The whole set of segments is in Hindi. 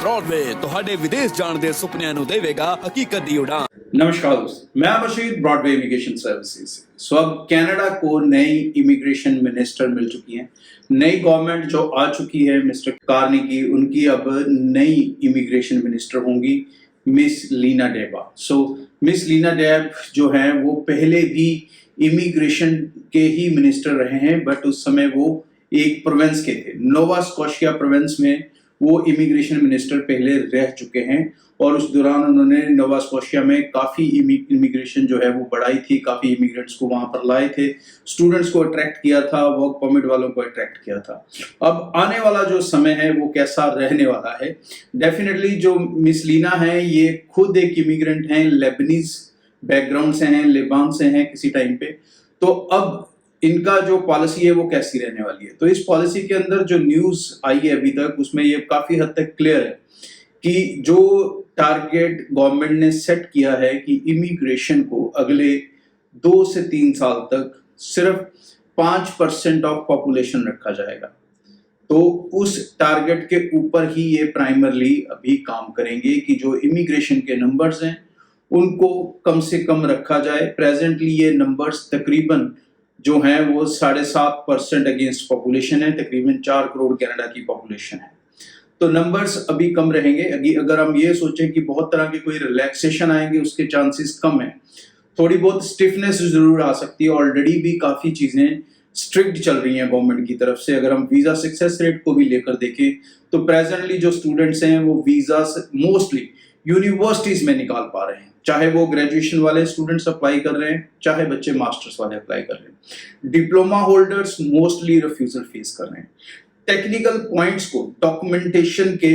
ब्रॉडवे ਤੁਹਾਡੇ ਵਿਦੇਸ਼ ਜਾਣ ਦੇ ਸੁਪਨਿਆਂ ਨੂੰ ਦੇਵੇਗਾ ਹਕੀਕਤ ਦੀ ਉਡਾਨ। नमस्कार दोस्तों, मैं बशीर ब्रॉडवे इमिग्रेशन सर्विसेज से। अब कनाडा को नई इमिग्रेशन मिनिस्टर मिल चुकी है। नई गवर्नमेंट जो आ चुकी है मिस्टर कार्नेगी, उनकी अब नई इमिग्रेशन मिनिस्टर होंगी मिस लीना डेबा। मिस लीना डेब जो है वो पहले भी इमिग्रेशन के ही मिनिस्टर रहे हैं, बट उस समय वो एक प्रोविंस के थे। नोवा स्कॉशिया प्रोविंस में वो इमिग्रेशन मिनिस्टर पहले रह चुके हैं और उस दौरान उन्होंने नोवा स्कॉशिया में काफ़ी इमिग्रेशन जो है वो बढ़ाई थी, काफ़ी इमिग्रेंट्स को वहाँ पर लाए थे, स्टूडेंट्स को अट्रैक्ट किया था, वर्क परमिट वालों को अट्रैक्ट किया था। अब आने वाला जो समय है वो कैसा रहने वाला है? डेफिनेटली जो मिस लीना है ये खुद एक इमिग्रेंट हैं, लेबनीज बैकग्राउंड से हैं, लेबान से हैं किसी टाइम पे। तो अब इनका जो पॉलिसी है वो कैसी रहने वाली है? तो इस पॉलिसी के अंदर जो न्यूज़ आई है अभी तक, उसमें ये काफ़ी हद तक क्लियर है कि जो टारगेट गवर्नमेंट ने सेट किया है कि इमिग्रेशन को अगले 2 से 3 साल तक सिर्फ 5% ऑफ पॉपुलेशन रखा जाएगा। तो उस टारगेट के ऊपर ही ये प्राइमरली अभी काम करेंगे कि जो इमिग्रेशन के नंबर्स हैं उनको कम से कम रखा जाए। प्रेजेंटली ये नंबर्स तकरीबन जो हैं वो 7.5% अगेंस्ट पॉपुलेशन है, तकरीबन 4 करोड़ कनाडा की पॉपुलेशन है। तो नंबर्स अभी कम रहेंगे। अगर हम ये सोचें कि बहुत तरह के कोई रिलैक्सेशन आएंगे, उसके चांसेस कम है। थोड़ी बहुत स्टिफनेस जरूर आ सकती है। ऑलरेडी भी काफ़ी चीज़ें स्ट्रिक्ट चल रही हैं गवर्नमेंट की तरफ से। अगर हम वीज़ा सक्सेस रेट को भी लेकर देखें तो प्रेजेंटली जो स्टूडेंट्स हैं वो वीज़ा मोस्टली यूनिवर्सिटीज़ में निकाल पा रहे हैं, चाहे वो ग्रेजुएशन वाले स्टूडेंट्स अप्लाई कर रहे हैं, चाहे बच्चे मास्टर्स वाले अप्लाई कर रहे हैं। Diploma holders mostly refusal face कर रहे हैं। टेक्निकल पॉइंट्स को, डॉक्यूमेंटेशन के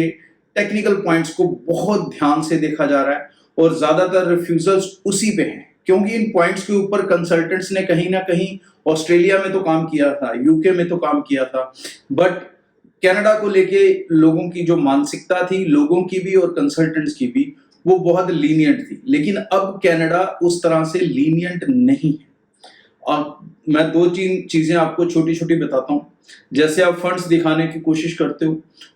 टेक्निकल पॉइंट्स को बहुत ध्यान से देखा जा रहा है और ज़्यादातर रिफ्यूजल्स उसी पे हैं, क्योंकि इन पॉइंट्स के ऊपर कंसल्टेंट्स ने कहीं ना कहीं ऑस्ट्रेलिया में तो काम किया था, यूके में तो काम किया था, बट कनाडा को लेके लोगों की जो मानसिकता थी, लोगों की भी और कंसल्टेंट्स की भी, वो बहुत लीनियंट थी। लेकिन अब कनाडा उस तरह से लीनियंट नहीं है। और मैं 2-3 चीज़ें आपको छोटी छोटी बताता हूँ। जैसे आप फंड्स दिखाने की कोशिश करते हो,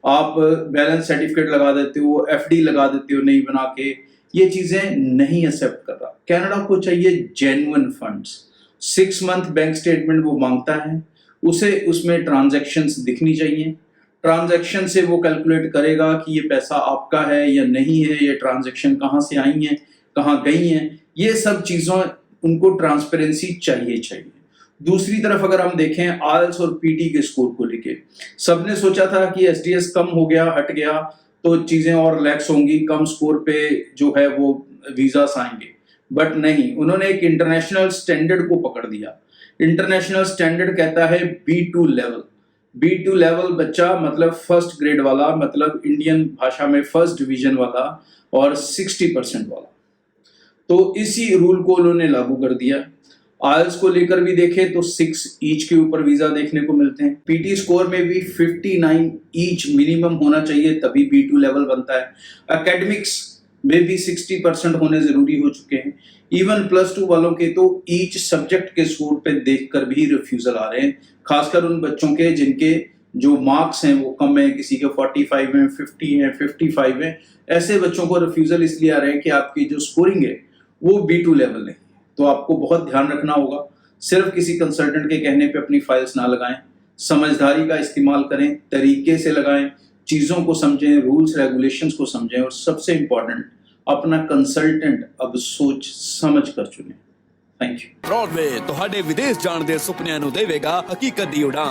आप बैलेंस सर्टिफिकेट लगा देते हो, एफडी लगा देते हो नहीं बना के, ये चीज़ें नहीं एक्सेप्ट कर रहा। कनाडा को चाहिए genuine funds. 6 month bank statement वो मांगता है, उसे उसमें ट्रांजैक्शंस दिखनी चाहिए। ट्रांजैक्शन से वो कैलकुलेट करेगा कि ये पैसा आपका है या नहीं है, ये ट्रांजैक्शन कहाँ से आई हैं, कहाँ गई हैं, ये सब चीज़ों उनको ट्रांसपेरेंसी चाहिए। दूसरी तरफ अगर हम देखें आइल्स और पीटी के स्कोर को लेके, सबने सोचा था कि एसडीएस कम हो गया, हट गया तो चीज़ें और रिलैक्स होंगी, कम स्कोर पे जो है वो वीज़ास आएंगे, बट नहीं, उन्होंने एक इंटरनेशनल स्टैंडर्ड को पकड़ दिया। इंटरनेशनल स्टैंडर्ड कहता है B2 लेवल। B2 लेवल बच्चा मतलब फर्स्ट ग्रेड वाला, मतलब इंडियन भाषा में फर्स्ट डिवीजन वाला और 60% वाला। तो इसी रूल को उन्होंने लागू कर दिया। आइल्स को लेकर भी देखें तो 6 ईच के ऊपर वीज़ा देखने को मिलते हैं। पीटी स्कोर में भी 59 ईच मिनिमम होना चाहिए, तभी B2 लेवल बनता है। एकेडमिक्स में भी 60% होने ज़रूरी हो चुके हैं। इवन +2 वालों के तो ईच सब्जेक्ट के स्कोर पे देखकर भी रिफ्यूज़ल आ रहे हैं, खासकर उन बच्चों के जिनके जो मार्क्स हैं वो कम हैं, किसी के 45 हैं, 50 हैं, 55 हैं। ऐसे बच्चों को रिफ्यूज़ल इसलिए आ रहे हैं कि आपकी जो स्कोरिंग है वो B2 लेवल नहीं। तो आपको बहुत ध्यान रखना होगा। सिर्फ किसी कंसल्टेंट के कहने पे अपनी फाइल्स ना लगाएं, समझदारी का इस्तेमाल करें, तरीके से लगाएं, चीज़ों को समझें, रूल्स रेगुलेशंस को समझें और सबसे इम्पॉर्टेंट अपना कंसल्टेंट अब सोच समझ कर चुनें। Thank you. ब्रॉडवे ਤੁਹਾਡੇ ਵਿਦੇਸ਼ ਜਾਣ ਦੇ ਸੁਪਨਿਆਂ ਨੂੰ ਦੇਵੇਗਾ ਹਕੀਕਤ ਦੀ ਉਡਾਨ।